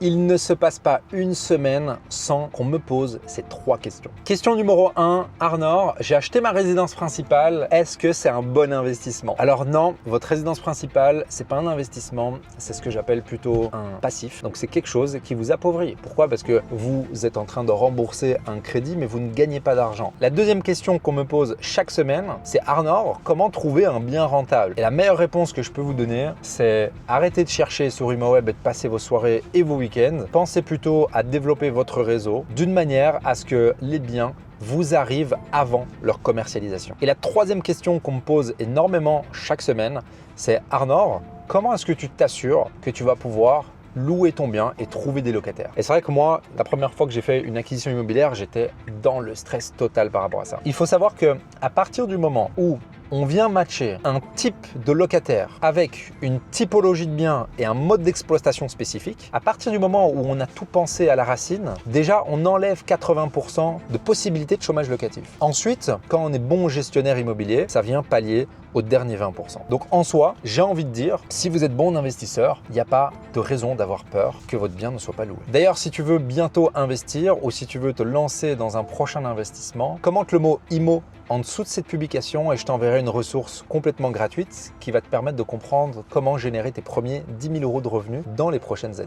Il ne se passe pas une semaine sans qu'on me pose ces 3 questions. Question numéro 1, Arnor, j'ai acheté ma résidence principale, est-ce que c'est un bon investissement? Alors non, votre résidence principale, c'est pas un investissement, c'est ce que j'appelle plutôt un passif. Donc c'est quelque chose qui vous appauvrit. Pourquoi? Parce que vous êtes en train de rembourser un crédit, mais vous ne gagnez pas d'argent. La deuxième question qu'on me pose chaque semaine, c'est Arnor, comment trouver un bien rentable? Et la meilleure réponse que je peux vous donner, c'est arrêtez de chercher sur Imaweb et de passer vos soirées et vos week-ends. Pensez plutôt à développer votre réseau d'une manière à ce que les biens vous arrivent avant leur commercialisation. Et la troisième question qu'on me pose énormément chaque semaine, c'est Arnor, comment est-ce que tu t'assures que tu vas pouvoir louer ton bien et trouver des locataires? Et c'est vrai que moi, la première fois que j'ai fait une acquisition immobilière, j'étais dans le stress total par rapport à ça. Il faut savoir que à partir du moment où on vient matcher un type de locataire avec une typologie de bien et un mode d'exploitation spécifique, à partir du moment où on a tout pensé à la racine, déjà on enlève 80% de possibilités de chômage locatif. Ensuite, quand on est bon gestionnaire immobilier, ça vient pallier aux derniers 20%. Donc en soi, j'ai envie de dire, si vous êtes bon investisseur, il n'y a pas de raison d'avoir peur que votre bien ne soit pas loué. D'ailleurs, si tu veux bientôt investir ou si tu veux te lancer dans un prochain investissement, commente le mot IMO en dessous de cette publication et je t'enverrai une ressource complètement gratuite qui va te permettre de comprendre comment générer tes premiers 10 000 € de revenus dans les prochaines années.